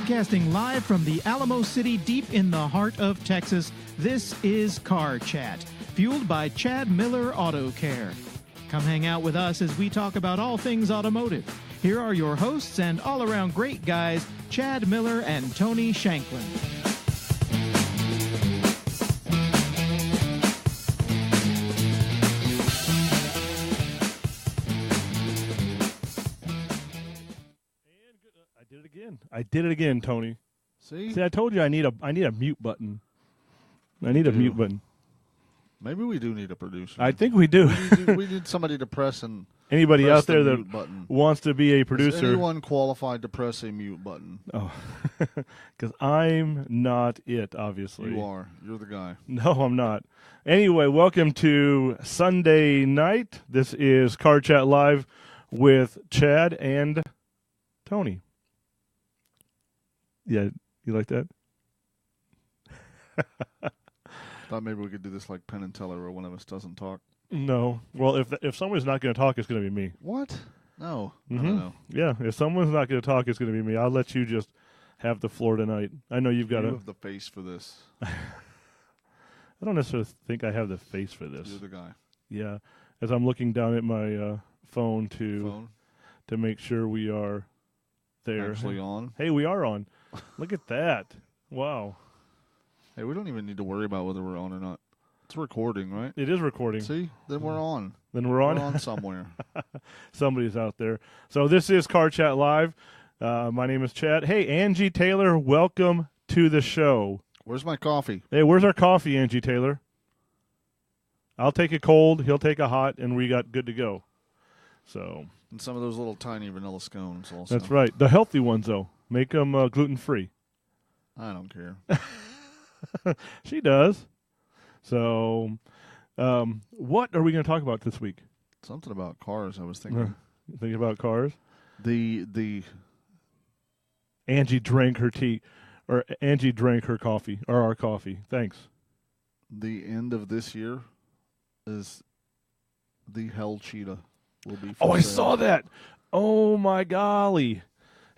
Broadcasting live from the Alamo City deep in the heart of Texas, this is Car Chat, fueled by Chad Miller Auto Care. Come hang out with us as we talk about all things automotive. Here are your hosts and all-around great guys, Chad Miller and Tony Shanklin. I did it again, Tony. See, I told you I need a mute button. I need a mute button. Maybe we do need a producer. I think we do. We need somebody to press and Anybody press out there the that mute button. wants to be a producer? Is anyone qualified to press a mute button? Oh, because I'm not it, obviously. You are. You're the guy. No, I'm not. Anyway, welcome to Sunday night. This is Car Chat Live with Chad and Tony. Yeah, you like that? Thought maybe we could do this like Penn and Teller, where one of us doesn't talk. No. Well, if someone's not going to talk, it's going to be me. What? No. Mm-hmm. I don't know. Yeah, if someone's not going to talk, it's going to be me. I'll let you just have the floor tonight. I know you've got You have the face for this. I don't necessarily think I have the face for this. You're the guy. Yeah, as I'm looking down at my phone to make sure we are there. Actually on. Hey, we are on. Look at that. Wow. Hey, we don't even need to worry about whether we're on or not. It's recording, right? It is recording. See? Then we're on. Then we're on? We're on somewhere. Somebody's out there. So this is Car Chat Live. My name is Chad. Hey, Angie Taylor, welcome to the show. Where's my coffee? Hey, where's our coffee, Angie Taylor? I'll take a cold, he'll take a hot, and we got good to go. So And some of those little tiny vanilla scones also. that's right. The healthy ones, though. Make them gluten-free. I don't care. She does. So what are we going to talk about this week? Something about cars, I was thinking. Thinking about cars? The Angie drank her tea, or Angie drank her coffee, or our coffee. Thanks. The end of this year is the Hell Cheetah will be for Oh, I sale. saw that. Oh, my golly.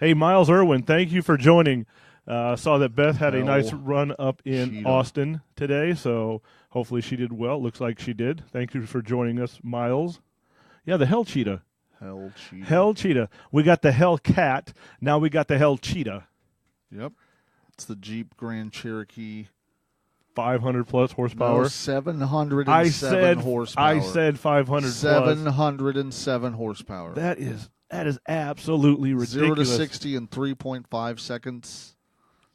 Hey, Miles Irwin, thank you for joining. Saw that Beth had a nice run up in Cheetah. Austin today, so hopefully she did well. Looks like she did. Thank you for joining us, Miles. Yeah, the Hell Cheetah. Hell Cheetah. Hell Cheetah. We got the Hell Cat. Now we got the Hell Cheetah. Yep. It's the Jeep Grand Cherokee. 500 plus horsepower. No, 707 horsepower. I said 500 plus. 707 horsepower. That is absolutely ridiculous. 0 to 60 in 3.5 seconds.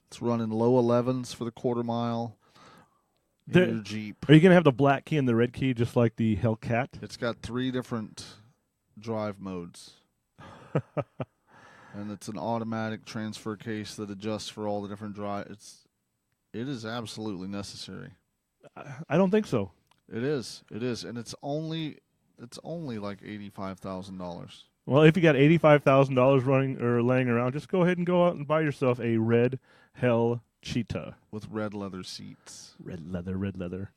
It's running low 11s for the quarter mile. In your Jeep. Are you going to have the black key and the red key just like the Hellcat? It's got 3 different drive modes. And it's an automatic transfer case that adjusts for all the different drives. It is absolutely necessary. I don't think so. It is. It is. And it's only like $85,000. Well, if you got $85,000 running or laying around, just go ahead and go out and buy yourself a red Hell Cheetah. With red leather seats. Red leather.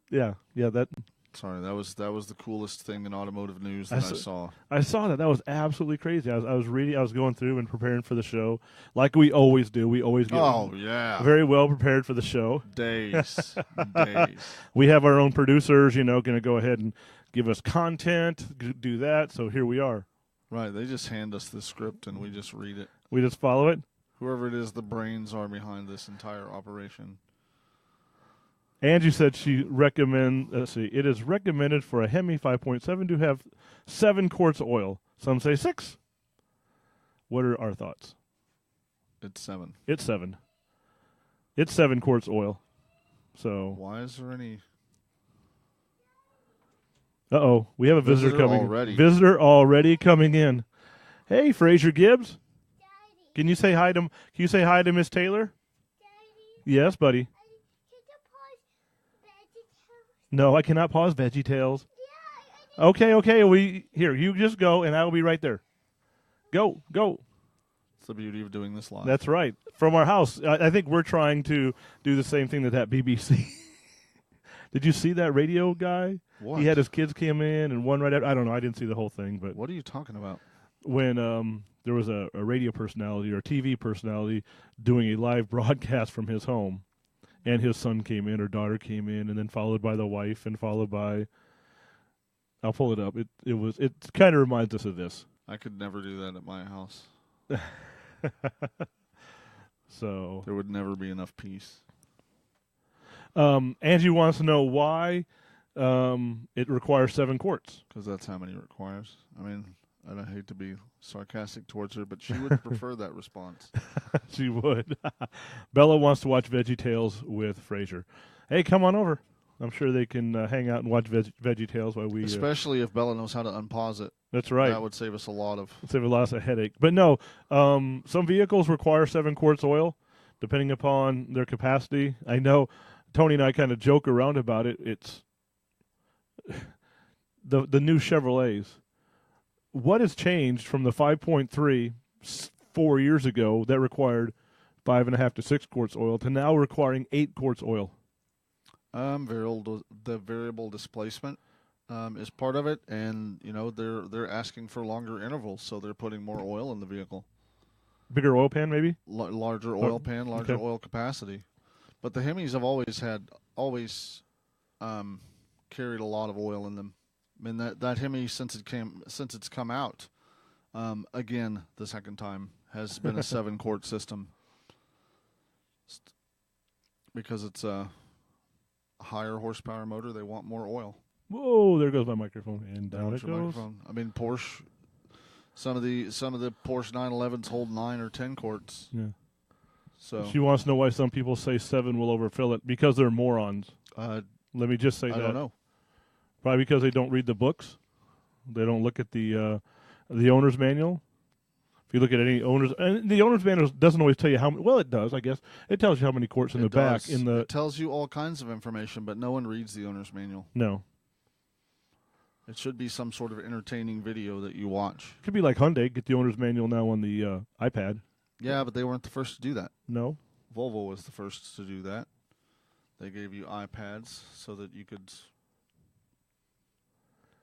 Yeah, that. Sorry, that was the coolest thing in automotive news that I saw. I saw that. That was absolutely crazy. I was reading. I was going through and preparing for the show, like we always do. We always get very well prepared for the show. Days. We have our own producers, going to go ahead and give us content, do that. So here we are. Right. They just hand us the script and we just read it. We just follow it. Whoever it is, the brains are behind this entire operation. Angie said she it is recommended for a Hemi 5.7 to have 7 quarts of oil. Some say 6. What are our thoughts? It's 7. It's 7. It's 7 quarts of oil. So why is there any? Uh-oh, we have a visitor coming. Already. Visitor already coming in. Hey, Fraser Gibbs. Daddy. Can you say hi to Miss Taylor? Daddy. Yes, buddy. No, I cannot pause Veggie Tales. Yeah, Okay. You just go, and I will be right there. Go. It's the beauty of doing this live. That's right. From our house. I think we're trying to do the same thing that BBC. Did you see that radio guy? What? He had his kids come in, and one right after. I don't know. I didn't see the whole thing, but what are you talking about? When there was a radio personality or a TV personality doing a live broadcast from his home, and his son came in or daughter came in, and then followed by the wife and followed by. I'll pull it up. It kind of reminds us of this. I could never do that at my house. So there would never be enough peace. Angie wants to know why it requires 7 quarts. Because that's how many it requires. I mean, I don't hate to be sarcastic towards her, but she would prefer that response. She would. Bella wants to watch VeggieTales with Frasier. Hey, come on over. I'm sure they can hang out and watch VeggieTales while we. Especially if Bella knows how to unpause it. That's right. That would save us a lot of. Save a lot of headache. But no, some vehicles require 7 quarts oil, depending upon their capacity. I know Tony and I kind of joke around about it. It's the new Chevrolets. What has changed from the 5.3 4 years ago that required 5.5 to 6 quarts oil to now requiring 8 quarts oil? The variable displacement is part of it, and they're asking for longer intervals, so they're putting more oil in the vehicle. Bigger oil pan, maybe. Larger oil pan, larger oil capacity. But the Hemis have always carried a lot of oil in them. I mean that Hemi since it's come out, again the second time has been a 7 quart system because it's a higher horsepower motor. They want more oil. Whoa! There goes my microphone, and down it goes. Microphone. I mean Porsche. Some of the Porsche 911s hold 9 or 10 quarts. Yeah. So she wants to know why some people say 7 will overfill it because they're morons. Let me just say that. I don't know. Probably because they don't read the books. They don't look at the owner's manual. If you look at any owner's, and the owner's manual doesn't always tell you how many. Well, it does, I guess. It tells you how many quarts in the back. It tells you all kinds of information, but no one reads the owner's manual. No. It should be some sort of entertaining video that you watch. Could be like Hyundai. Get the owner's manual now on the iPad. Yeah, but they weren't the first to do that. No. Volvo was the first to do that. They gave you iPads so that you could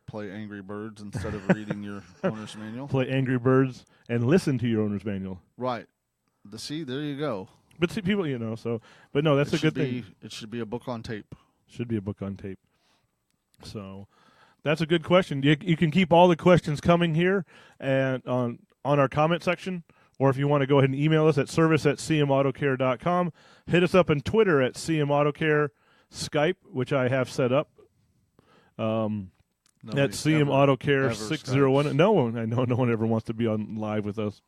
play Angry Birds instead of reading your owner's manual. Play Angry Birds and listen to your owner's manual. Right. There you go. But see, people, but no, that's a good thing. It should be a book on tape. Should be a book on tape. So that's a good question. You can keep all the questions coming here and on our comment section. Or if you want to go ahead and email us at service@cmautocare.com. Hit us up on Twitter at CMAutocare, Skype, which I have set up. At CMAutocare 601. No one ever wants to be on live with us.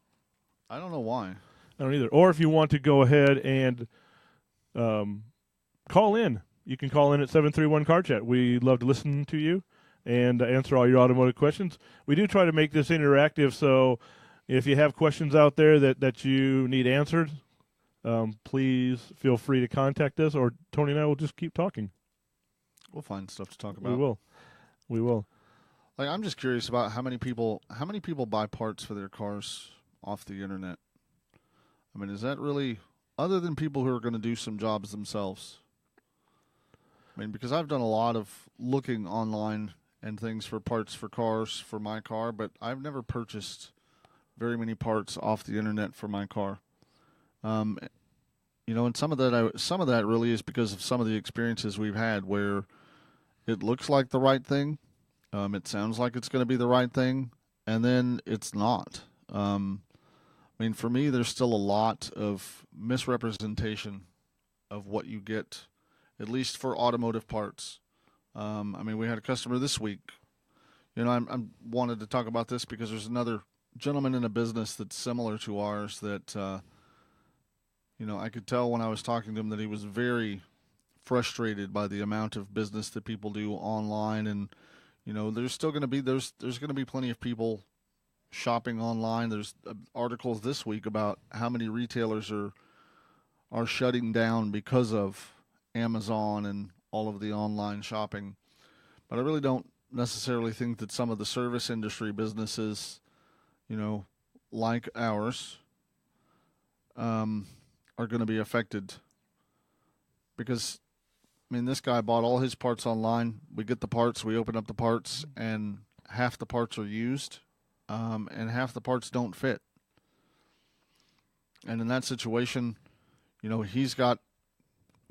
I don't know why. I don't either. Or if you want to go ahead and call in, you can call in at 731-CAR-CHAT. We love to listen to you and answer all your automotive questions. We do try to make this interactive, so if you have questions out there that you need answered, please feel free to contact us, or Tony and I will just keep talking. We'll find stuff to talk about. We will. Like, I'm just curious about how many people buy parts for their cars off the internet. I mean, is that really, other than people who are going to do some jobs themselves? I mean, because I've done a lot of looking online and things for parts for cars for my car, but I've never purchased very many parts off the internet for my car. And some of that really is because of some of the experiences we've had where it looks like the right thing, it sounds like it's going to be the right thing, and then it's not. For me, there's still a lot of misrepresentation of what you get, at least for automotive parts. We had a customer this week. I wanted to talk about this because there's another gentleman in a business that's similar to ours that, I could tell when I was talking to him that he was very frustrated by the amount of business that people do online. And, there's still going to be, there's going to be plenty of people shopping online. There's articles this week about how many retailers are shutting down because of Amazon and all of the online shopping. But I really don't necessarily think that some of the service industry businesses, like ours, are going to be affected. Because, this guy bought all his parts online. We get the parts, we open up the parts, and half the parts are used, and half the parts don't fit. And in that situation, we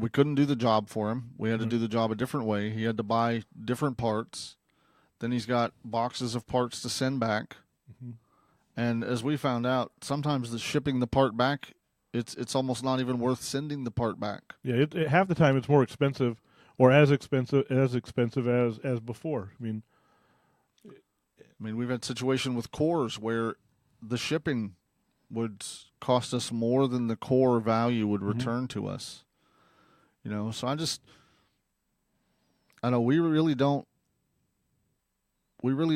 couldn't do the job for him. We had to do the job a different way. He had to buy different parts. Then he's got boxes of parts to send back. Mm-hmm. And as we found out, sometimes the shipping the part back, it's almost not even worth sending the part back. Yeah, half the time it's more expensive, or as expensive as before. I mean, we've had situation with cores where the shipping would cost us more than the core value would return to us. So I know we really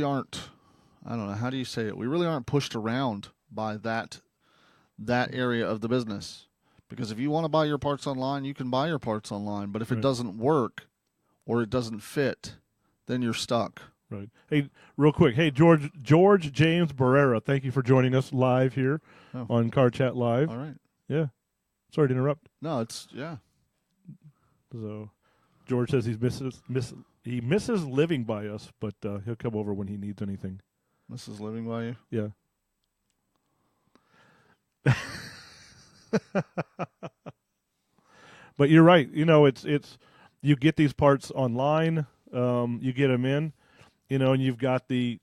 aren't, I don't know, how do you say it? We really aren't pushed around by that area of the business. Because if you want to buy your parts online, you can buy your parts online. But if it doesn't work or it doesn't fit, then you're stuck. Right. Hey, real quick. Hey, George James Barrera, thank you for joining us live here on Car Chat Live. All right. Yeah. Sorry to interrupt. No, So, George says he misses living by us, but he'll come over when he needs anything. Misses living by you? Yeah. But you're right. It's you get these parts online. You get them in, and you've got the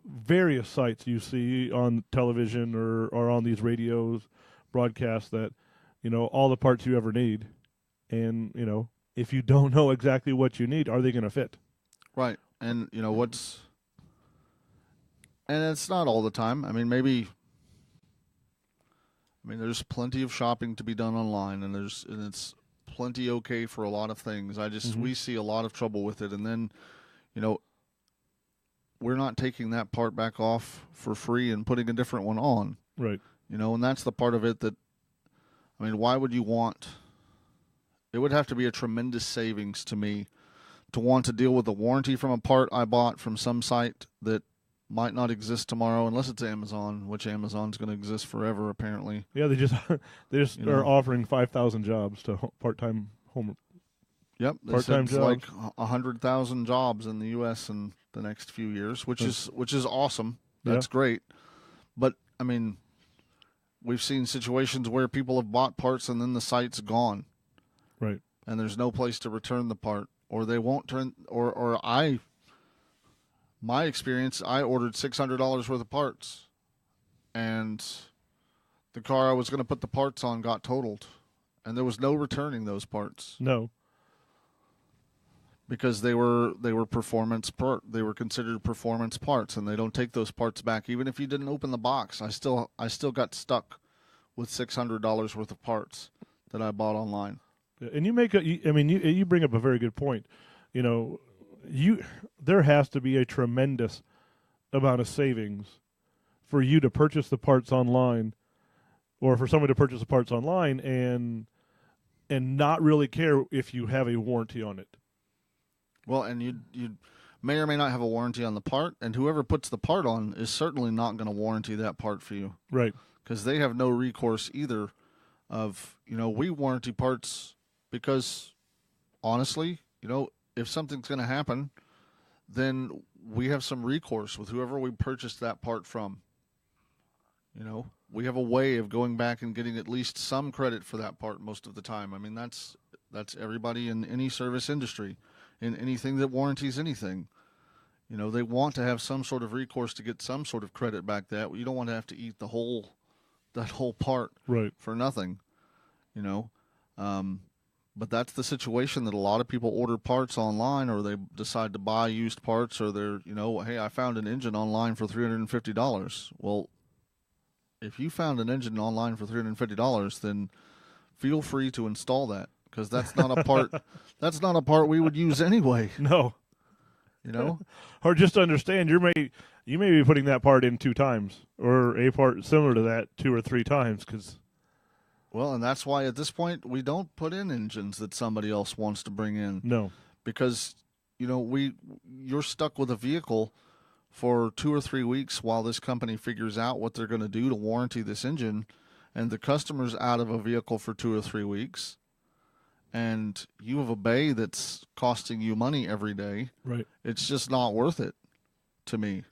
various sites you see on television or on these radios broadcasts that all the parts you ever need. And, if you don't know exactly what you need, are they going to fit? Right. And, and it's not all the time. There's plenty of shopping to be done online, and it's plenty okay for a lot of things. We see a lot of trouble with it. And then, we're not taking that part back off for free and putting a different one on. Right. And that's the part of it that, why would you want... It would have to be a tremendous savings to me to want to deal with a warranty from a part I bought from some site that might not exist tomorrow, unless it's Amazon, which Amazon's going to exist forever, apparently. Yeah, they just are offering 5,000 jobs to part-time home. Yep, part-time jobs. Like 100,000 jobs in the U.S. in the next few years, which is awesome. That's great, but we've seen situations where people have bought parts and then the site's gone. Right. And there's no place to return the part, or they won't turn, my experience, I ordered $600 worth of parts, and the car I was going to put the parts on got totaled, and there was no returning those parts. No. Because they were they were considered performance parts, and they don't take those parts back. Even if you didn't open the box, I still got stuck with $600 worth of parts that I bought online. And you bring up a very good point. There has to be a tremendous amount of savings for you to purchase the parts online, or for someone to purchase the parts online and not really care if you have a warranty on it. Well, and you may or may not have a warranty on the part, and whoever puts the part on is certainly not going to warranty that part for you. Right. Because they have no recourse either of, we warranty parts because, honestly, if something's going to happen, then we have some recourse with whoever we purchased that part from. We have a way of going back and getting at least some credit for that part most of the time. That's everybody in any service industry, in anything that warranties anything. They want to have some sort of recourse to get some sort of credit back. That you don't want to have to eat that whole part for nothing. But that's the situation that a lot of people order parts online, or they decide to buy used parts, or they're, hey, I found an engine online for $350. Well, if you found an engine online for $350, then feel free to install that, because that's not a part. That's not a part we would use anyway. No. Or just understand, you may be putting that part in 2 times, or a part similar to that 2 or 3 times, because. Well, and that's why at this point we don't put in engines that somebody else wants to bring in. No. Because, you're stuck with a vehicle for 2 or 3 weeks while this company figures out what they're going to do to warranty this engine, and the customer's out of a vehicle for 2 or 3 weeks, and you have a bay that's costing you money every day. Right. It's just not worth it to me.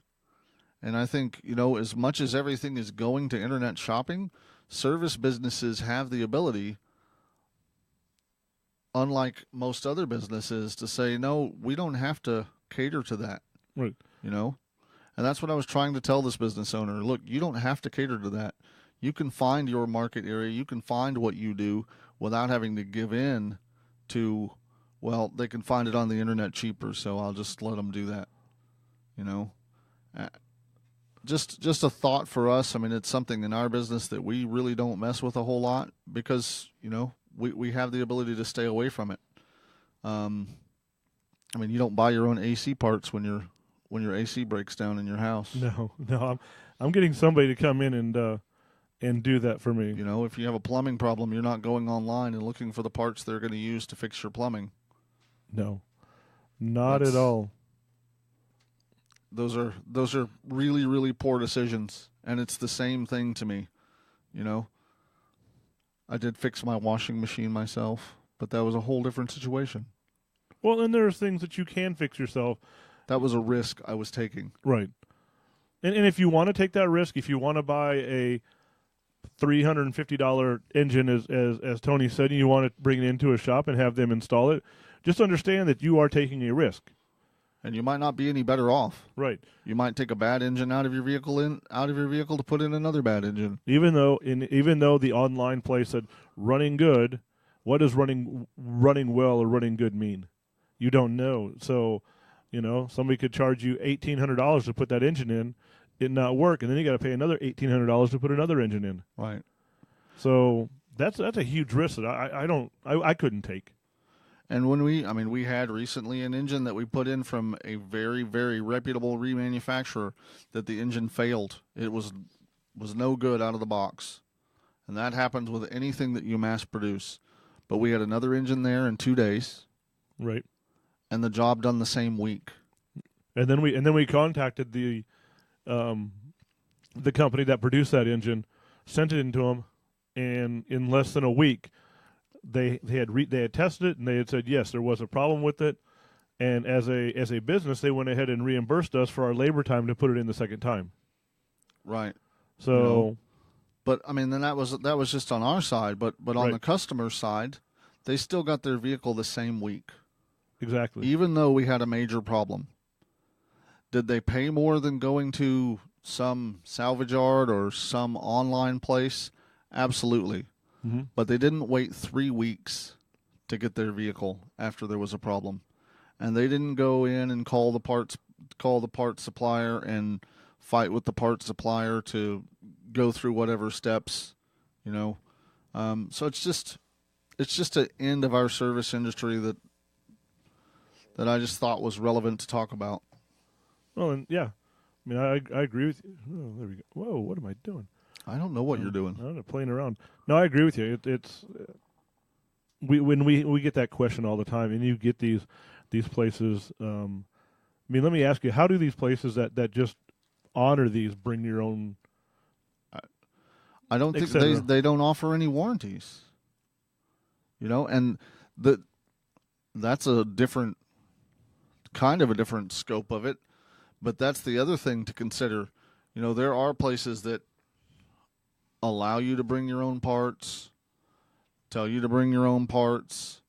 And I think, as much as everything is going to internet shopping, service businesses have the ability, unlike most other businesses, to say, no, we don't have to cater to that, Right. And that's what I was trying to tell this business owner. Look, you don't have to cater to that. You can find your market area. You can find what you do without having to give in to, well, they can find it on the internet cheaper, so I'll just let them do that, Just a thought for us. I mean, it's something in our business that we really don't mess with a whole lot because, we have the ability to stay away from it. You don't buy your own AC parts when your AC breaks down in your house. No. I'm getting somebody to come in and do that for me. If you have a plumbing problem, you're not going online and looking for the parts they're going to use to fix your plumbing. No, not at all. Those are really, really poor decisions, and it's the same thing to me. I did fix my washing machine myself, but that was a whole different situation. Well, and there's things that you can fix yourself. That was a risk I was taking. Right. And if you want to take that risk, if you want to buy a $350 engine, as Tony said, and you want to bring it into a shop and have them install it, just understand that you are taking a risk. And you might not be any better off. Right. You might take a bad engine out of your vehicle to put in another bad engine. Even though the online place said running good, what does running well or running good mean? You don't know. So, somebody could charge you $1,800 to put that engine in, it not work, and then you got to pay another $1,800 to put another engine in. Right. So that's a huge risk that I couldn't take. And when we had recently an engine that we put in from a very, very reputable remanufacturer that the engine failed. It was no good out of the box. And that happens with anything that you mass produce. But we had another engine there in 2 days. Right. And the job done the same week. And then we contacted the company that produced that engine, sent it into them, and in less than a week, they had tested it and they had said yes, there was a problem with it, and as a business, they went ahead and reimbursed us for our labor time to put it in the second time. Right. So, but then that was just on our side, but on Right. the customer side, they still got their vehicle the same week. Exactly. Even though we had a major problem. Did they pay more than going to some salvage yard or some online place? Absolutely. Mm-hmm. But they didn't wait 3 weeks to get their vehicle after there was a problem. And they didn't go in and call the parts supplier and fight with the parts supplier to go through whatever steps, So it's just an end of our service industry that I just thought was relevant to talk about. Well, and yeah, I agree with you. Oh, there we go. Whoa, what am I doing? I don't know what you're doing. I'm not playing around. No, I agree with you. It's when we get that question all the time, and you get these places. Let me ask you, how do these places that just honor these bring your own? I don't think they don't offer any warranties. And that's a different scope of it. But that's the other thing to consider. There are places that allow you to bring your own parts, tell you to bring your own parts,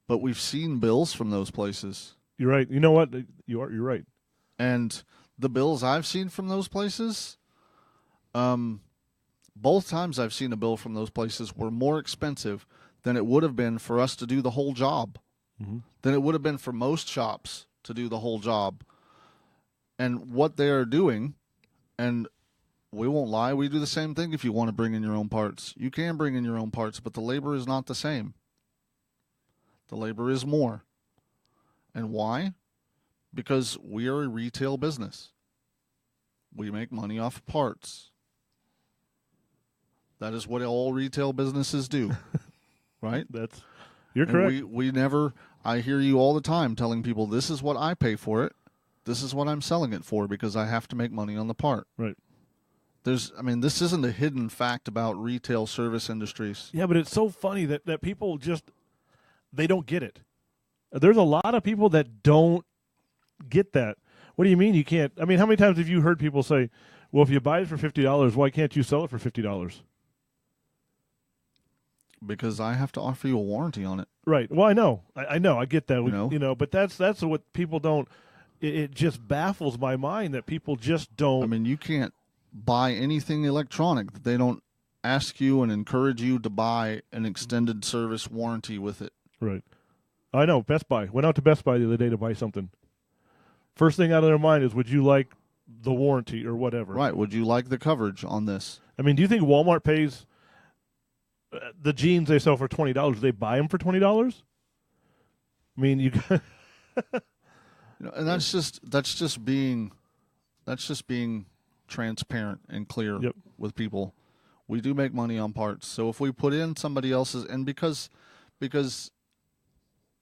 but we've seen bills from those places. You're right. You know what? You're right. And the bills I've seen from those places, both times I've seen a bill from those places were more expensive than it would have been for us to do the whole job, than it would have been for most shops to do the whole job. And what they are doing, and we won't lie, we do the same thing if you want to bring in your own parts. You can bring in your own parts, but the labor is not the same. The labor is more. And why? Because we are a retail business. We make money off of parts. That is what all retail businesses do. Right? You're correct. We never, I hear you all the time telling people, this is what I pay for it. This is what I'm selling it for because I have to make money on the part. Right. This isn't a hidden fact about retail service industries. Yeah, but it's so funny that people they don't get it. There's a lot of people that don't get that. What do you mean you can't? I mean, how many times have you heard people say, well, if you buy it for $50, why can't you sell it for $50? Because I have to offer you a warranty on it. Right. Well, I know. I know. I get that. You know? But that's what people don't. It just baffles my mind that people just don't. I mean, you can't buy anything electronic that they don't ask you and encourage you to buy an extended service warranty with it. Right. I know. Best Buy. Went out to Best Buy the other day to buy something. First thing out of their mind is, would you like the warranty or whatever? Right. Would you like the coverage on this? I mean, do you think Walmart pays the jeans they sell for $20? Do they buy them for $20? I mean, you. And that's just being transparent and clear Yep. with people. We do make money on parts, so if we put in somebody else's, and because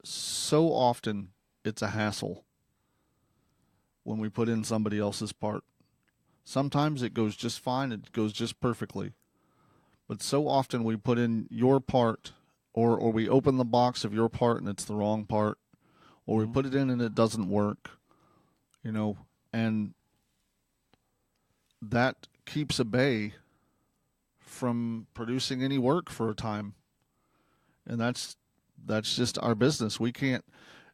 so often it's a hassle when we put in somebody else's part. Sometimes it goes just fine, it goes just perfectly, but so often we put in your part, or we open the box of your part and it's the wrong part, or we put it in and it doesn't work, and that keeps a bay from producing any work for a time. And that's just our business. We can't,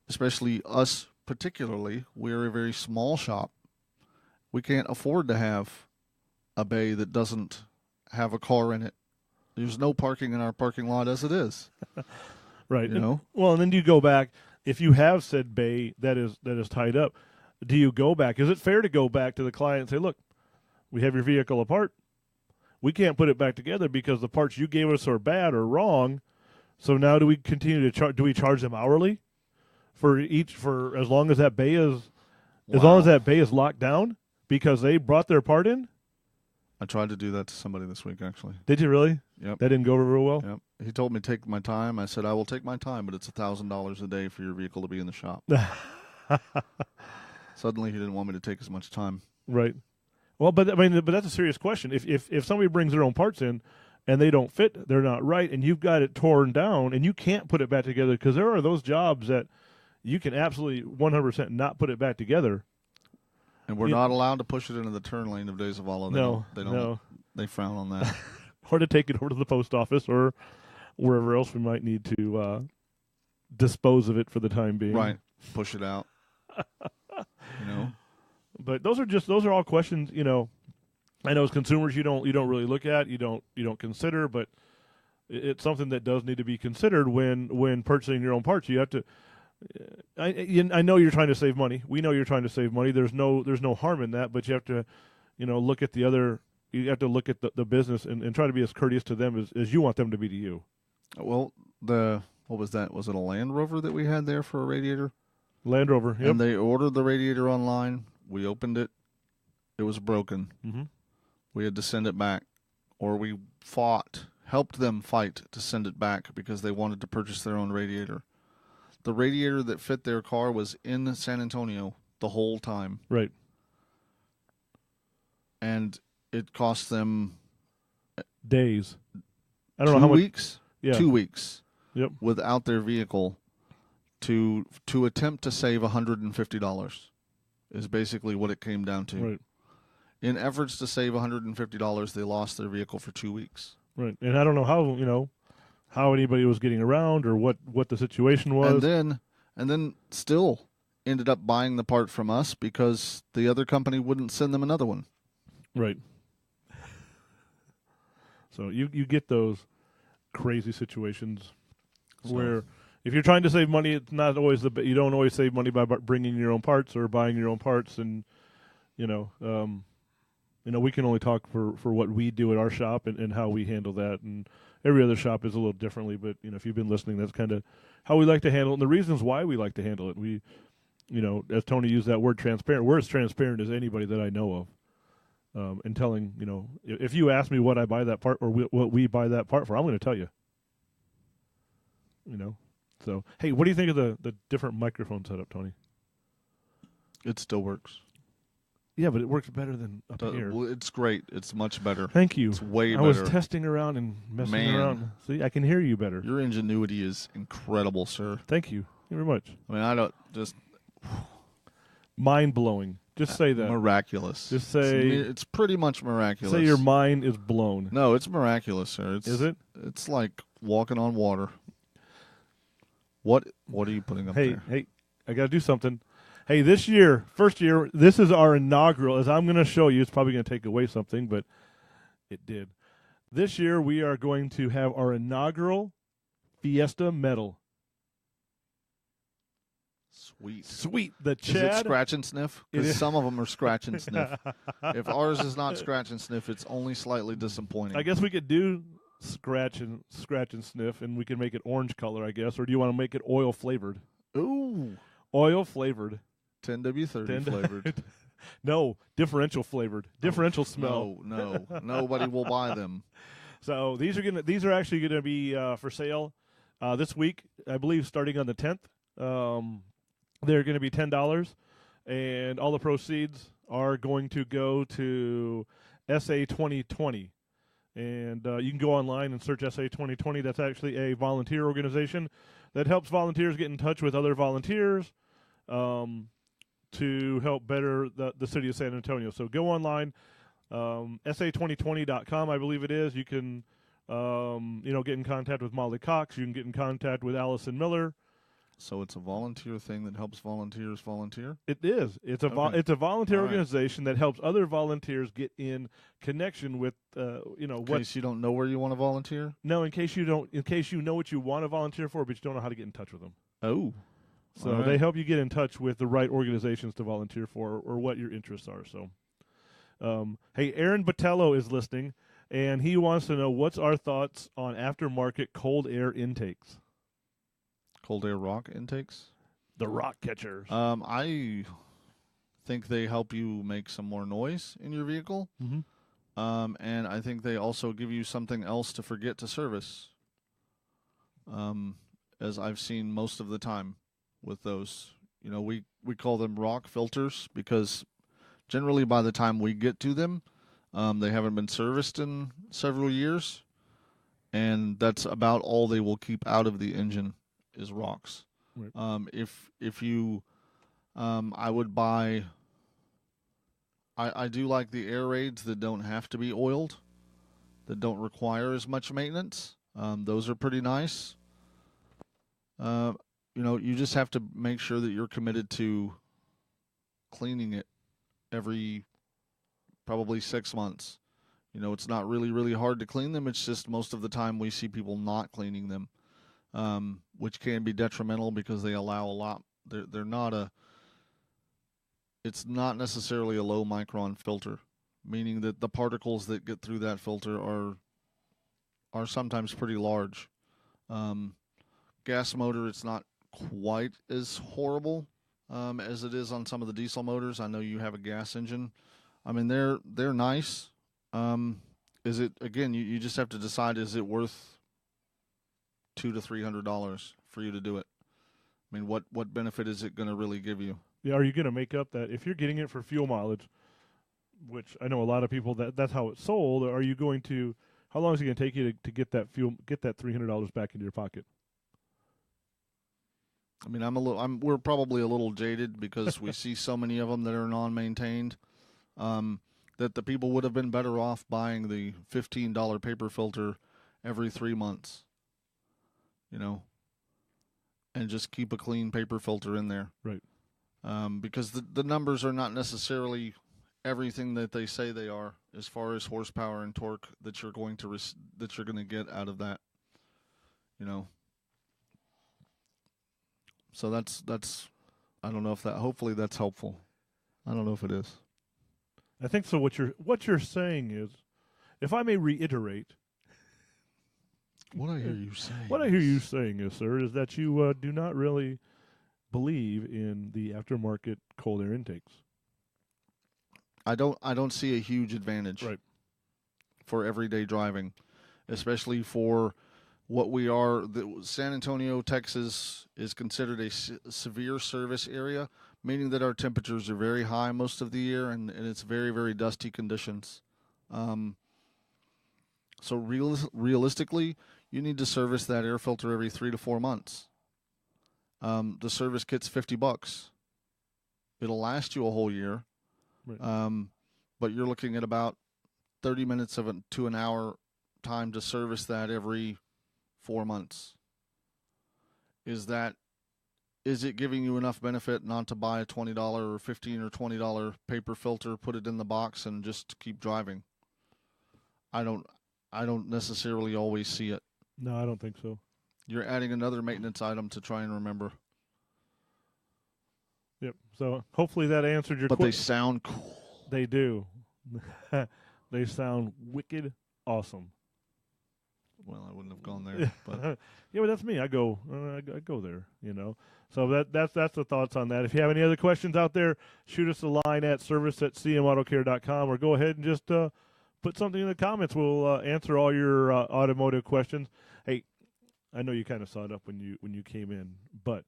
especially us particularly, we're a very small shop. We can't afford to have a bay that doesn't have a car in it. There's no parking in our parking lot as it is. Right. And then you go back. If you have said bay that is tied up, do you go back? Is it fair to go back to the client and say, look, we have your vehicle apart. We can't put it back together because the parts you gave us are bad or wrong. So now do we continue to charge? Do we charge them hourly for as long as that bay is locked down because they brought their part in? I tried to do that to somebody this week, actually. Did you really? Yep. That didn't go over real well? Yep. He told me to take my time. I said, I will take my time, but it's $1,000 a day for your vehicle to be in the shop. Suddenly he didn't want me to take as much time. Right. Well, but that's a serious question. If somebody brings their own parts in and they don't fit, they're not right, and you've got it torn down and you can't put it back together, because there are those jobs that you can absolutely 100% not put it back together. And we're not allowed to push it into the turn lane of Days of Allah. No. They frown on that. Or to take it over to the post office or wherever else we might need to dispose of it for the time being. Right. Push it out. But those are all questions, I know as consumers you don't really look at, you don't consider, but it's something that does need to be considered when purchasing your own parts. You have to I know you're trying to save money. We know you're trying to save money. There's no harm in that, but you have to look at the business and try to be as courteous to them as you want them to be to you. Well, what was that? Was it a Land Rover that we had there for a radiator? Land Rover, yep. And they ordered the radiator online. We opened it. It was broken. Mm-hmm. We had to send it back. Or we helped them fight to send it back because they wanted to purchase their own radiator. The radiator that fit their car was in San Antonio the whole time. Right. And it cost them days. I don't know how much. 2 weeks? Yeah. 2 weeks. Yep. Without their vehicle to attempt to save $150 is basically what it came down to. Right. In efforts to save $150, they lost their vehicle for 2 weeks. Right. And I don't know how anybody was getting around or what the situation was. And then still ended up buying the part from us because the other company wouldn't send them another one. Right. So you get those crazy situations where if you're trying to save money, it's not always you don't always save money by bringing your own parts or buying your own parts, and we can only talk for what we do at our shop and how we handle that, and every other shop is a little differently. But if you've been listening, that's kind of how we like to handle it, and the reasons why we like to handle it. We, as Tony used that word, transparent. We're as transparent as anybody that I know of. And telling, if you ask me what I buy that part or what we buy that part for, I'm going to tell you. So hey, what do you think of the different microphone setup, Tony? It still works. Yeah, but it works better than up here. Well, it's great. It's much better. Thank you. It's way better. I was testing around and messing around. See, I can hear you better. Your ingenuity is incredible, sir. Thank you. Thank you very much. I mean, I don't just mind blowing. Just say that. Miraculous. Just say it's pretty much miraculous. Say your mind is blown. No, it's miraculous, sir. Is it? It's like walking on water. What are you putting up there? Hey, I got to do something. Hey, this year, first year, this is our inaugural. As I'm going to show you, it's probably going to take away something, but it did. This year, we are going to have our inaugural Fiesta medal. Sweet. The Chad. Is it scratch and sniff? Because some of them are scratch and sniff. If ours is not scratch and sniff, it's only slightly disappointing. I guess we could do scratch and sniff, and we can make it orange color, I guess. Or do you want to make it oil flavored? Ooh. Oil flavored. 10W30 flavored. No, differential flavored. Differential smell. No. Nobody will buy them. So these are actually gonna be for sale this week, I believe, starting on the 10th. They're going to be $10, and all the proceeds are going to go to SA 2020. And you can go online and search SA 2020. That's actually a volunteer organization that helps volunteers get in touch with other volunteers to help better the city of San Antonio. So go online, sa2020.com, I believe it is. You can get in contact with Molly Cox. You can get in contact with Allison Miller. So it's a volunteer thing that helps volunteers volunteer? It is. It's a volunteer organization that helps other volunteers get in connection with In case you don't know where you want to volunteer? No, in case you know what you want to volunteer for, but you don't know how to get in touch with them. Oh. So they help you get in touch with the right organizations to volunteer for or what your interests are. So hey, Aaron Botello is listening, and he wants to know what's our thoughts on aftermarket cold air intakes. Cold air rock intakes? The rock catchers. I think they help you make some more noise in your vehicle. Mm-hmm. And I think they also give you something else to forget to service. As I've seen most of the time with those. We call them rock filters because generally by the time we get to them, they haven't been serviced in several years. And that's about all they will keep out of the engine. Is rocks. Right. If you, I would buy. I do like the air raids that don't have to be oiled, that don't require as much maintenance. Those are pretty nice. You just have to make sure that you're committed to cleaning it every probably 6 months. It's not really, really hard to clean them. It's just most of the time we see people not cleaning them. Which can be detrimental because they allow a lot. It's not necessarily a low micron filter, meaning that the particles that get through that filter are sometimes pretty large. Gas motor, it's not quite as horrible as it is on some of the diesel motors. I know you have a gas engine. I mean, they're nice. Is it, again, you just have to decide, is it worth $200 to $300 for you to do it? I mean, what benefit is it going to really give you? Yeah, are you going to make up that if you're getting it for fuel mileage, which I know a lot of people that's how it's sold? Are you going to? How long is it going to take you to get that $300 back into your pocket? I mean, we're probably a little jaded because we see so many of them that are non-maintained. That the people would have been better off buying the $15 paper filter every 3 months. And just keep a clean paper filter in there. Right. Because the numbers are not necessarily everything that they say they are as far as horsepower and torque that you're going to get out of that. So that's I don't know if that, hopefully that's helpful. I don't know if it is. I think so. What you're saying is, if I may reiterate, what I hear you saying. What I hear you saying is, sir, is that you do not really believe in the aftermarket cold air intakes. I don't see a huge advantage for everyday driving, especially for what we are. San Antonio, Texas is considered a severe service area, meaning that our temperatures are very high most of the year, and it's very, very dusty conditions. So realistically, you need to service that air filter every 3 to 4 months. The service kit's $50. It'll last you a whole year. Right. But you're looking at about 30 minutes to an hour time to service that every 4 months. Is it giving you enough benefit not to buy a $20 or $15 or $20 paper filter, put it in the box, and just keep driving? I don't necessarily always see it. No, I don't think so. You're adding another maintenance item to try and remember. Yep. So hopefully that answered your But they question. sound cool. They do. They sound wicked awesome. Well, I wouldn't have gone there, but Yeah, but that's me. I go there, So that's the thoughts on that. If you have any other questions out there, shoot us a line at service@cmautocare.com, or go ahead and just put something in the comments. We'll answer all your automotive questions. Hey, I know you kind of saw it up when you came in, but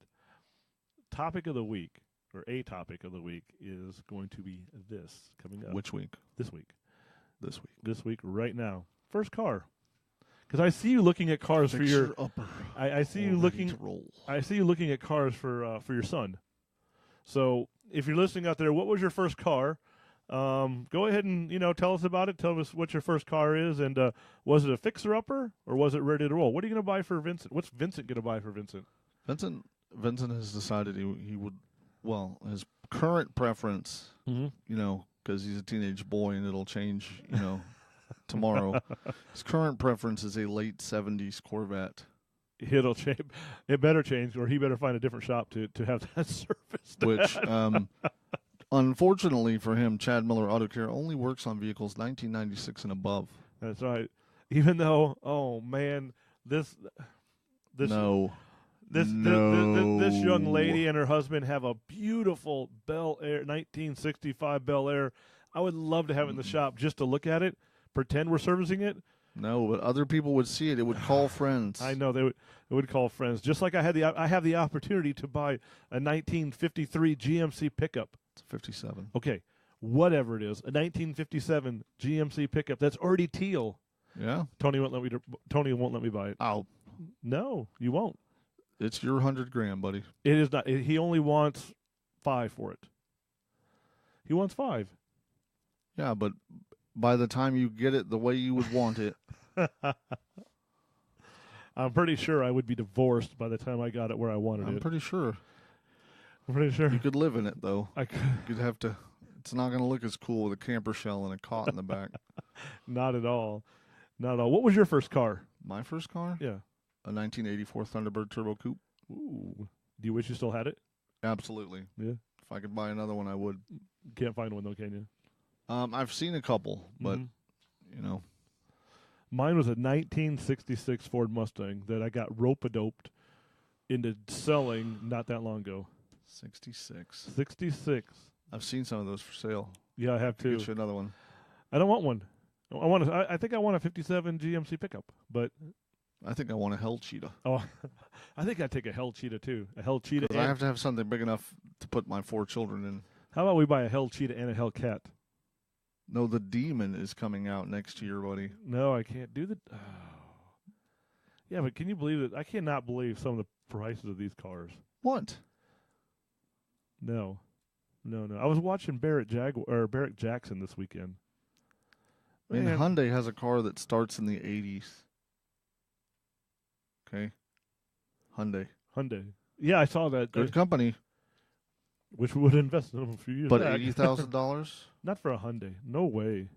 topic of the week, or a topic of the week, is going to be this coming up. which week? This week? This week, Right now. First car. Because I see you looking at cars for your upper. I see you Ready looking. to roll. I see you looking at cars for your son. So if you're listening out there, what was your first car? Go ahead and tell us about it. Tell us what your first car is, and was it a fixer upper or was it ready to roll? What are you going to buy for Vincent? What's Vincent going to buy for Vincent? Vincent has decided he would. Well, his current preference, because he's a teenage boy and it'll change, tomorrow. His current preference is a late 70s Corvette. It'll change. It better change, or he better find a different shop to have that serviced. Which, unfortunately for him, Chad Miller Auto Care only works on vehicles 1996 and above. That's right. Even though, oh man, this No. This young lady and her husband have a beautiful Bel Air 1965 Bel Air. I would love to have it in the shop just to look at it, pretend we're servicing it. No, but other people would see it. It would call friends. I know they would call friends. Just like I have the opportunity to buy a 1953 GMC pickup. It's a 57. Okay, whatever it is, a 1957 GMC pickup that's already teal. Yeah. Tony won't let me buy it. Oh, No, you won't. it's your $100,000, buddy. It is not. He only wants $5 for it. He wants $5. Yeah, but by the time you get it the way you would want it, I'm pretty sure I would be divorced by the time I got it where I wanted I'm it. pretty sure I'm pretty sure. you could live in it, though. I could. You'd have to. It's not going to look as cool with a camper shell and a cot in the back. Not at all. Not at all. What was your first car? My first car? Yeah. A 1984 Thunderbird Turbo Coupe. Ooh. Do you wish you still had it? Absolutely. Yeah. If I could buy another one, I would. Can't find one though, can you? I've seen a couple, but Mhm. Mine was a 1966 Ford Mustang that I got rope-a-doped into selling not that long ago. 66. 66. I've seen some of those for sale. Yeah, I have too. Get you another one. I don't want one. I think I want a 57 GMC pickup, but I think I want a Hell Cheetah. I think I'd take a Hell Cheetah too. A Hell Cheetah. Because I have to have something big enough to put my 4 children in. How about we buy a Hell Cheetah and a Hell Cat? No, the Demon is coming out next year, buddy. No, I can't do that. Oh. Yeah, but can you believe that? I cannot believe some of the prices of these cars. What? No. I was watching Barrett Jackson this weekend. I mean, Man. Hyundai has a car that starts in the 80s. Okay? Hyundai. Yeah, I saw that. Good company, Which we would invest in them a few years but back. $80,000? Not for a Hyundai. No way.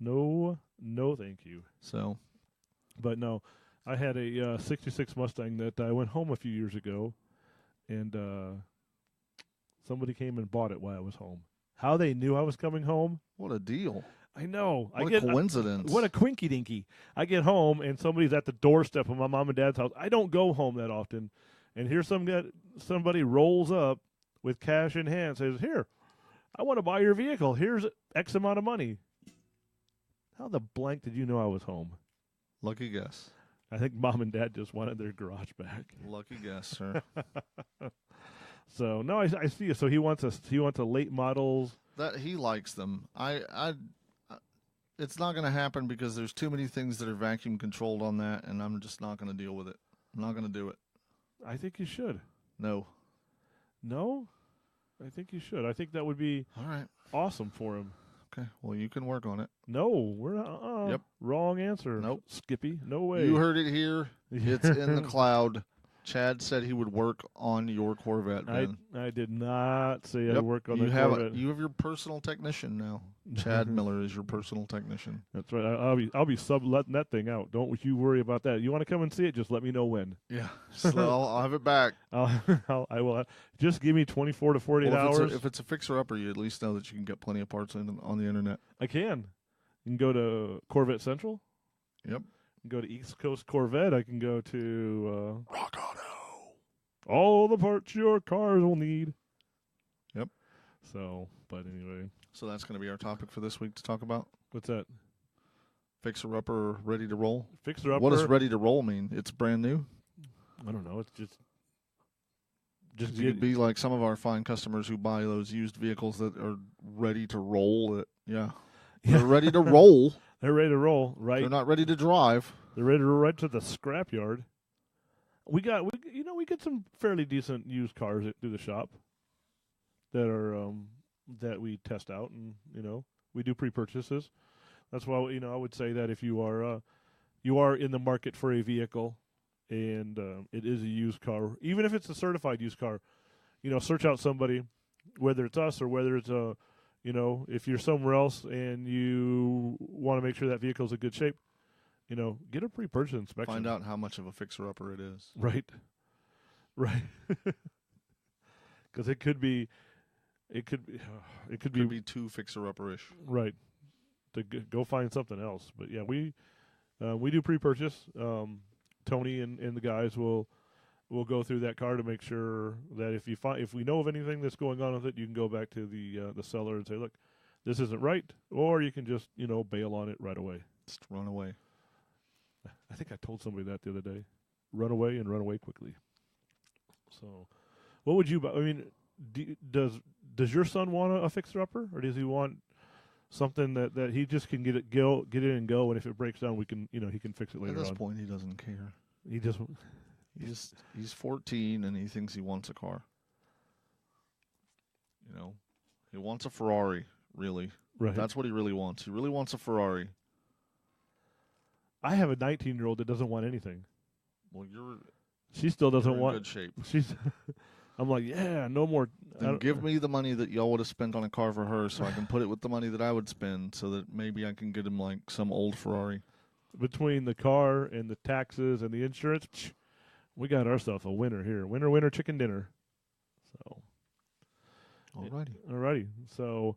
No, thank you. So, But no, I had a 66 Mustang that I went home a few years ago, and somebody came and bought it while I was home. How they knew I was coming home? what a deal. I know. What a coincidence. What a quinky dinky. I get home and somebody's at the doorstep of my mom and dad's house. I don't go home that often. And here somebody rolls up with cash in hand, says, "Here, I want to buy your vehicle. Here's X amount of money." How the blank did you know I was home? Lucky guess. I think mom and dad just wanted their garage back. Lucky guess, sir. So no, I see. So he wants a late models. That he likes them. It's not going to happen because there's too many things that are vacuum controlled on that, and I'm just not going to deal with it. I'm not going to do it. I think you should. No. No? I think you should. I think that would be All right. awesome for him. Okay. Well, you can work on it. No, we're not. Yep. Wrong answer. Nope. Skippy. No way. You heard it here. It's in the cloud. Chad said he would work on your Corvette, man. I did not say I'd Yep. work on you the have Corvette. You have your personal technician now. Chad Miller is your personal technician. That's right. I'll be subletting that thing out. Don't you worry about that. You want to come and see it? Just let me know when. Yeah. So I'll have it back. I will. Just give me 24 to 48 Well, hours. if it's a fixer-upper, you at least know that you can get plenty of parts on the internet. I can. You can go to Corvette Central. Yep. Go to East Coast Corvette. I can go to Rock Auto. all the parts your cars will need. Yep. So, but anyway, So that's going to be our topic for this week to talk about. what's that? Fixer-upper ready to roll. Fixer upper. What does ready to roll mean? It's brand new? I don't know. It's just You could be like some of our fine customers who buy those used vehicles that are ready to roll. They're ready to roll. They're ready to roll, right? They're not ready to drive. They're ready to roll right to the scrapyard. We get some fairly decent used cars through the shop that are that we test out, and we do pre-purchases. That's why I would say that if you are in the market for a vehicle, and it is a used car, even if it's a certified used car, search out somebody, whether it's us or whether it's if you're somewhere else and you want to make sure that vehicle's in good shape, get a pre-purchase inspection. Find out how much of a fixer-upper it is. Right. Because it could be too fixer-upper-ish. right. To go find something else. But yeah, we do pre-purchase. Tony and the guys will go through that car to make sure that if we know of anything that's going on with it, you can go back to the seller and say, look, this isn't right, or you can just bail on it right away. Just run away. I think I told somebody that the other day. Run away and run away quickly. So, what would you buy? I mean, does your son want a fixer-upper, or does he want something that he just can get in and go, and if it breaks down, we can he can fix it later on? At this point, he doesn't care. He just He's 14 and he thinks he wants a car. He wants a Ferrari, really. right. That's what he really wants. He really wants a Ferrari. I have a 19-year-old that doesn't want anything. Well, She still doesn't you're in want. good shape. She's. I'm like, yeah, no more. Then give me the money that y'all would have spent on a car for her, so I can put it with the money that I would spend, so that maybe I can get him like some old Ferrari. Between the car and the taxes and the insurance, we got ourselves a winner here. Winner, chicken dinner. So. Alrighty. So,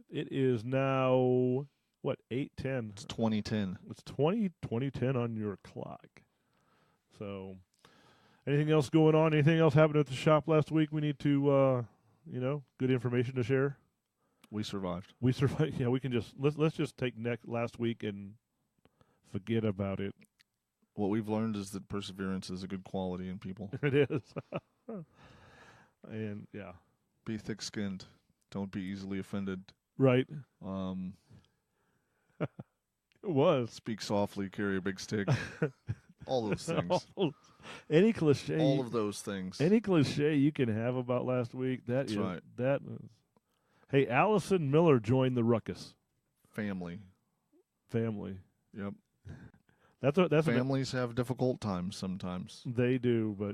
it is now, what, 8:10? It's 2010. It's 2010 on your clock. So, anything else going on? Anything else happened at the shop last week we need to, good information to share? We survived. We survived. Yeah, we can just, let's just take last week and forget about it. What we've learned is that perseverance is a good quality in people. It is. And, yeah. Be thick-skinned. Don't be easily offended. Right. It was. Speak softly, carry a big stick. All those things. Any cliche. All of those things. Any cliche you can have about last week. That's right. That is. Hey, Allison Miller joined the ruckus. Family. Yep. That's Families have difficult times sometimes. They do, but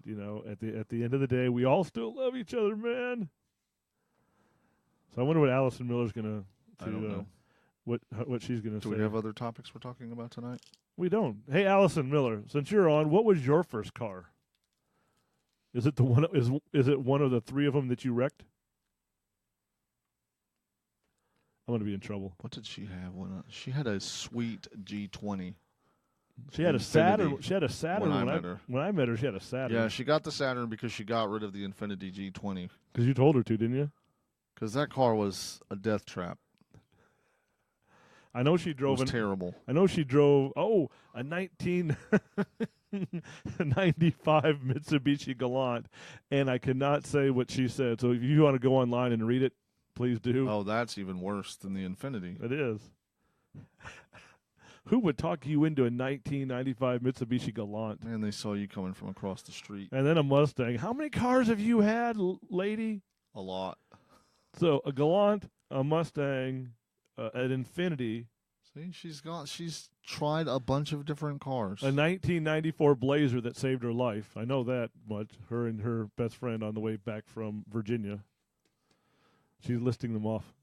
at the end of the day, we all still love each other, man. So I wonder what Allison Miller's gonna. I don't know. What she's gonna say. Do we have other topics we're talking about tonight? We don't. Hey, Allison Miller, since you're on, what was your first car? Is it the one? Is it one of the three of them that you wrecked? I'm gonna be in trouble. What did she have? She had a sweet G20. She had a Saturn. She had a Saturn when I met her. When I met her, she had a Saturn. Yeah, she got the Saturn because she got rid of the Infiniti G20. Because you told her to, didn't you? Because that car was a death trap. I know she drove. It was terrible. I know she drove. Oh, a 1995 Mitsubishi Galant, and I cannot say what she said. So if you want to go online and read it, please do. Oh, that's even worse than the Infiniti. It is. Who would talk you into a 1995 Mitsubishi Galant? Man, they saw you coming from across the street. And then a Mustang. How many cars have you had, lady? A lot. So a Galant, a Mustang, an Infinity, See, she's tried a bunch of different cars. a 1994 Blazer that saved her life. I know that much. Her and her best friend on the way back from Virginia. She's listing them off.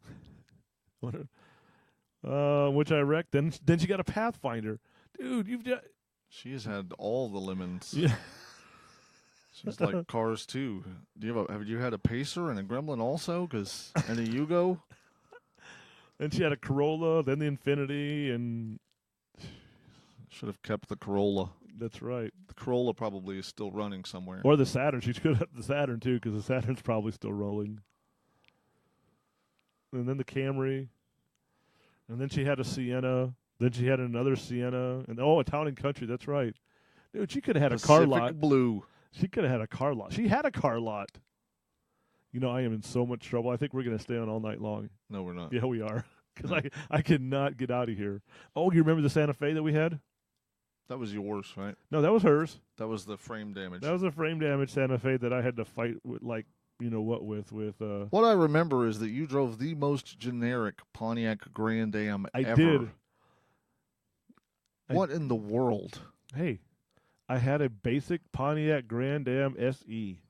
Which I wrecked. Then she got a Pathfinder. Dude, you've got... She has had all the lemons. Yeah. She's like cars too. Have you had a Pacer and a Gremlin also? And a Yugo? Then she had a Corolla, then the Infinity, and... Should have kept the Corolla. That's right. The Corolla probably is still running somewhere. Or the Saturn. She could have the Saturn, too, because the Saturn's probably still rolling. And then the Camry. And then she had a Sienna. Then she had another Sienna. And, a Town and Country. That's right. Dude, she could have had a car lot. Pacific Blue. She could have had a car lot. She had a car lot. You know, I am in so much trouble. I think we're going to stay on all night long. No, we're not. Yeah, we are. Because I cannot get out of here. Oh, you remember the Santa Fe that we had? That was yours, right? No, that was hers. That was the frame damage. That was a frame damage Santa Fe that I had to fight with, like, you know what, with What I remember is that you drove the most generic Pontiac Grand Am I ever. did. What in the world? Hey, I had a basic Pontiac Grand Am SE.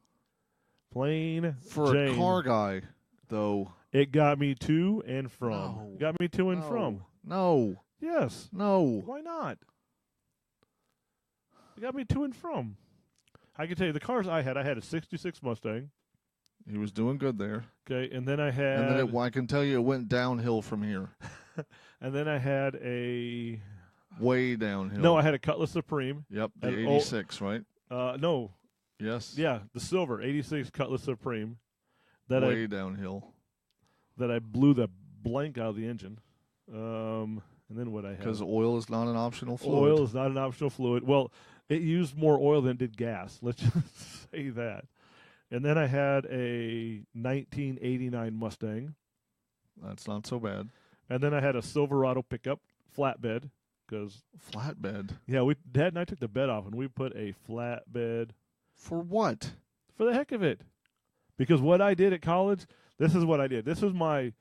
Plain For Jane. a car guy, though. It got me to and from. No. Got me to and from. No. Yes. No. Why not? It got me to and from. I can tell you the cars I had a 66 Mustang. He was doing good there. Okay, and then I had... And then I can tell you it went downhill from here. and then I had a... Way downhill. No, I had a Cutlass Supreme. Yep, the An 86, right? No. Yes. Yeah, the silver 86 Cutlass Supreme. Way downhill. That I blew the blank out of the engine. And then what I had? Because oil is not an optional fluid. Oil is not an optional fluid. Well, it used more oil than it did gas. Let's just say that. And then I had a 1989 Mustang. That's not so bad. And then I had a Silverado pickup flatbed. Flatbed? Yeah, Dad and I took the bed off, and we put a flatbed. For what? For the heck of it. Because what I did at college, this is what I did. This was my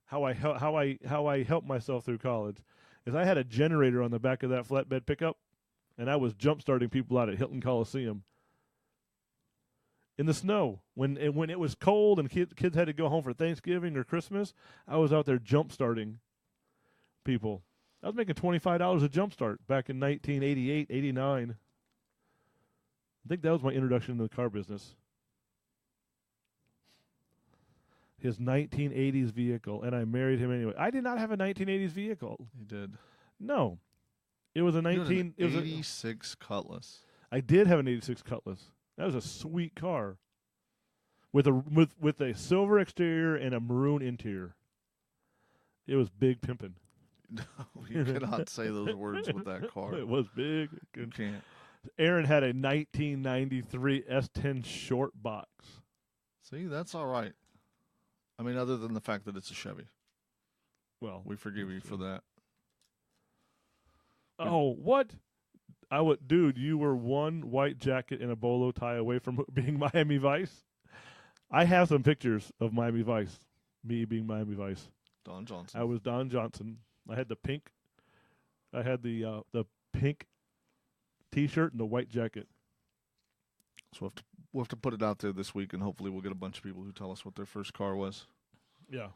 how I helped myself through college. Is I had a generator on the back of that flatbed pickup, and I was jump starting people out at Hilton Coliseum in the snow when it was cold and kids had to go home for Thanksgiving or Christmas. I was out there jump starting people. I was making $25 a jump start back in 1988, 89. I think that was my introduction into the car business. His 1980s vehicle, and I married him anyway. I did not have a 1980s vehicle. You did. No. It was a 86 Cutlass. I did have an 86 Cutlass. That was a sweet car. With a silver exterior and a maroon interior. It was big pimpin'. No, you cannot say those words with that car. It was big. You can't. Aaron had a 1993 S10 short box. See, that's all right. I mean, other than the fact that it's a Chevy. Well, we forgive you for that. Oh, what? Dude, you were one white jacket and a bolo tie away from being Miami Vice. I have some pictures of Miami Vice, me being Miami Vice. Don Johnson. I was Don Johnson. I had the pink. I had the pink T-shirt and the white jacket. So we'll have to put it out there this week, and hopefully we'll get a bunch of people who tell us what their first car was. Yeah.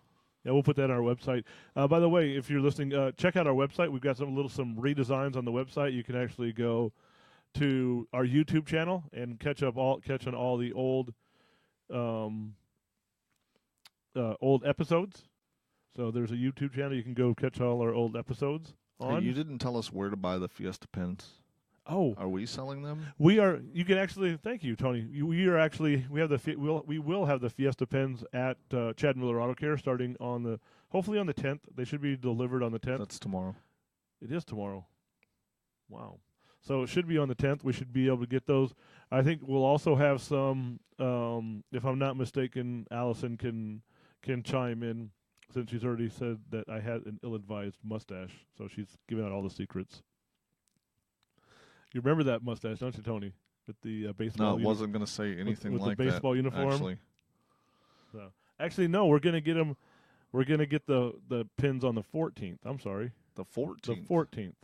Yeah, we'll put that on our website. By the way, if you're listening, check out our website. We've got some redesigns on the website. You can actually go to our YouTube channel and catch on all the old episodes. So there's a YouTube channel. You can go catch all our old episodes on. Hey, you didn't tell us where to buy the Fiesta pins. Oh, are we selling them? We are. You can actually. Thank you, Tony. We are actually. We have we will have the Fiesta pins at Chad Miller Auto Care starting hopefully on the 10th. They should be delivered on the 10th. That's tomorrow. It is tomorrow. Wow. So it should be on the 10th. We should be able to get those. I think we'll also have some. If I'm not mistaken, Allison can chime in since she's already said that I had an ill-advised mustache. So she's giving out all the secrets. You remember that mustache, don't you, Tony? With the baseball. No, I wasn't going to say anything with like the baseball that, uniform. Actually. So Actually, no, we're gonna get them. We're gonna get the pins on the 14th. I'm sorry, The the 14th. 14th.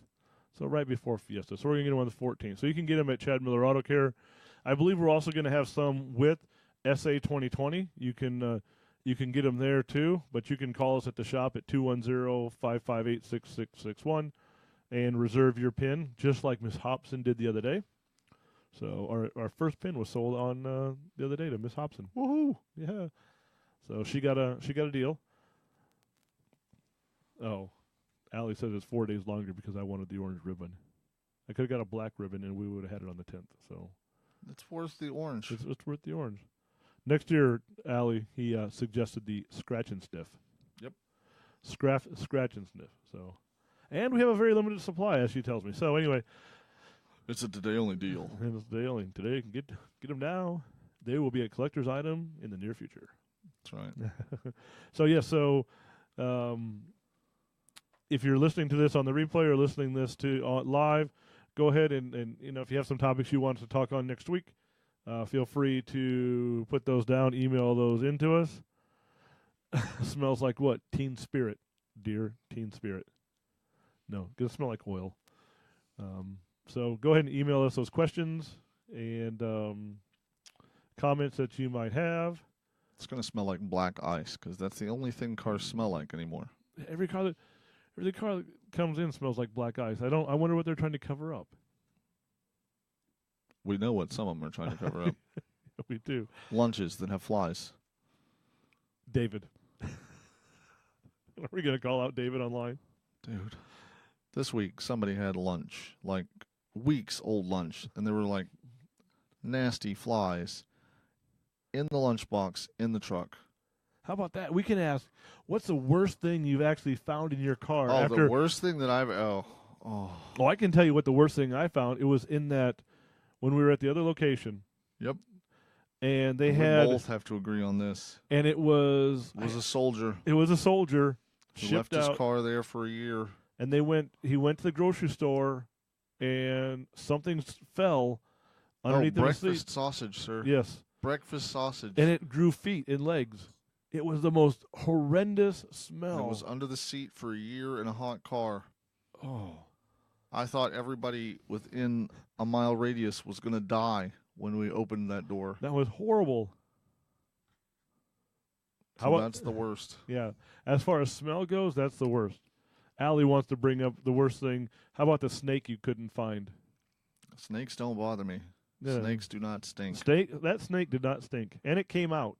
So right before Fiesta. So we're gonna get them on the 14th. So you can get them at Chad Miller Auto Care. I believe we're also gonna have some with SA 2020. You can get them there too. But you can call us at the shop at 210-558-6661 and reserve your pin, just like Miss Hobson did the other day. So our first pin was sold on the other day to Miss Hobson. Woohoo! Yeah. So she got a deal. Oh, Allie says it's 4 days longer because I wanted the orange ribbon. I could have got a black ribbon and we would have had it on the 10th. So It's worth the orange. it's worth the orange. Next year, Allie, he suggested the scratch and sniff. Yep. Scratch and sniff. So, and we have a very limited supply, as she tells me. So anyway, It's a today-only deal. and it's today only. Today you can get them now. They will be a collector's item in the near future. That's right. So if you're listening to this on the replay or listening this to live, go ahead and if you have some topics you want to talk on next week, feel free to put those down, email those into us. Smells like what? Teen Spirit, dear Teen Spirit. No, gonna smell like oil. So go ahead and email us those questions and comments that you might have. It's going to smell like black ice because that's the only thing cars smell like anymore. Every car that comes in smells like black ice. I wonder what they're trying to cover up. We know what some of them are trying to cover up. We do. Lunches that have flies. David. Are we going to call out David online? Dude, this week somebody had lunch, like weeks old lunch, and there were like nasty flies in the lunchbox in the truck. How about that? We can ask, what's the worst thing you've actually found in your car? Oh, after the worst thing that I've Oh, I can tell you what the worst thing I found. It was in that when we were at the other location. Yep. And they we had both have to agree on this. and it was A soldier it was a soldier who shipped left his out, car there for a year. and he went to the grocery store and something fell underneath the breakfast seat. sausage, sir. Yes. Breakfast sausage. And it grew feet and legs. It was the most horrendous smell. It was under the seat for a year in a hot car. Oh. I thought everybody within a mile radius was going to die when we opened that door. That was horrible. So that's the worst. Yeah. As far as smell goes, that's the worst. Allie wants to bring up the worst thing. How about the snake you couldn't find? Snakes don't bother me. Yeah. Snakes do not stink. That snake did not stink, and it came out,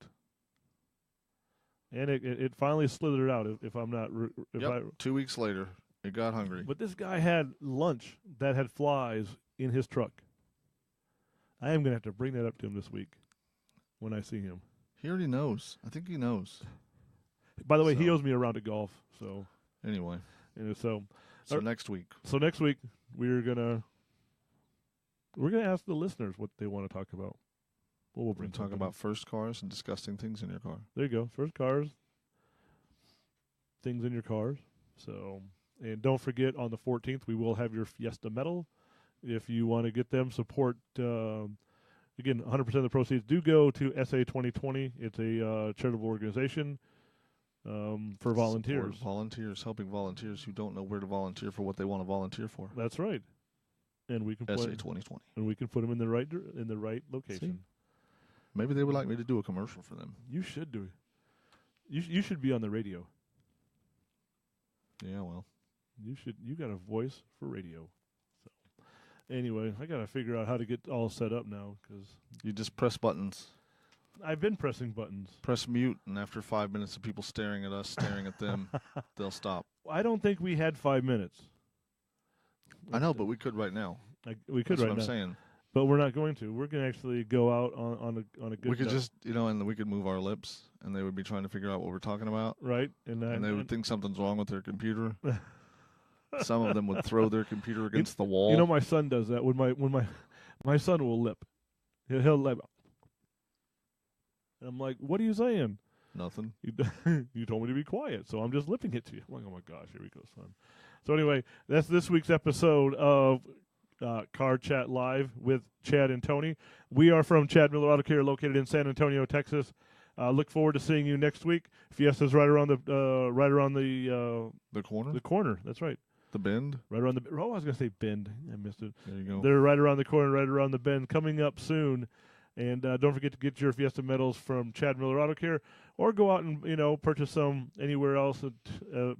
and it finally slithered out. If I'm not, Yep. 2 weeks later, it got hungry. But this guy had lunch that had flies in his truck. I am gonna have to bring that up to him this week when I see him. He already knows. I think he knows. By the way, he So- owes me a round of golf. So Anyway, so next week. So next week we're gonna ask the listeners what they want to talk about. We'll We're bring going to talk something. about first cars and disgusting things in your car. There you go. First cars, things in your cars. So, and don't forget on the 14th we will have your Fiesta medal. If you want to get them, support. Again, 100% of the proceeds do go to SA 2020. It's a charitable organization for volunteers. Support volunteers, helping volunteers who don't know where to volunteer for what they want to volunteer for. That's right. And we can SA put 2020. and we can put them in the right location. Maybe they would like me to do a commercial for them. You should do it. You should be on the radio. Yeah, well. You got a voice for radio. So anyway, I got to figure out how to get all set up now because You just press buttons. I've been pressing buttons. Press mute, and after 5 minutes of people staring at us, staring at them, they'll stop. I don't think we had 5 minutes. I know, but we could right now. We could That's right what I'm now, saying. but we're not going to. We're going to actually go out on a good. We could note, just, and we could move our lips, and they would be trying to figure out what we're talking about, right, and they would think something's wrong with their computer. Some of them would throw their computer against the wall. You know, my son does that. When my son will lip, he'll lip. And I'm like, what are you saying? Nothing. You told me to be quiet, so I'm just lipping it to you. I'm like, oh my gosh, here we go, son. So anyway, that's this week's episode of Car Chat Live with Chad and Tony. We are from Chad Miller Auto Care, located in San Antonio, Texas. Look forward to seeing you next week. Fiesta's right around the corner. The corner. That's right. The bend. Right around the. Oh, I was gonna say bend. I missed it. There you go. They're right around the corner, right around the bend. Coming up soon. And don't forget to get your Fiesta medals from Chad Miller Auto Care, or go out and purchase some anywhere else,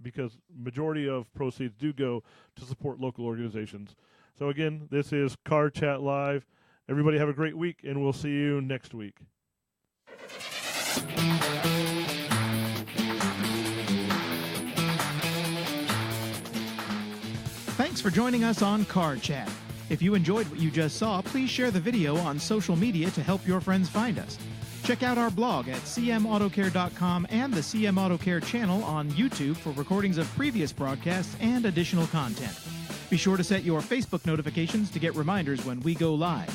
because majority of proceeds do go to support local organizations. So again, this is Car Chat Live. Everybody have a great week, and we'll see you next week. Thanks for joining us on Car Chat. If you enjoyed what you just saw, please share the video on social media to help your friends find us. Check out our blog at cmautocare.com and the CM Auto Care channel on YouTube for recordings of previous broadcasts and additional content. Be sure to set your Facebook notifications to get reminders when we go live.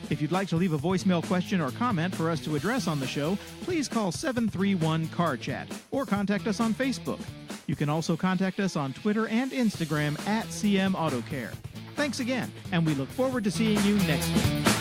If you'd like to leave a voicemail question or comment for us to address on the show, please call 731-CAR-CHAT or contact us on Facebook. You can also contact us on Twitter and Instagram at CM Auto Care. Thanks again, and we look forward to seeing you next week.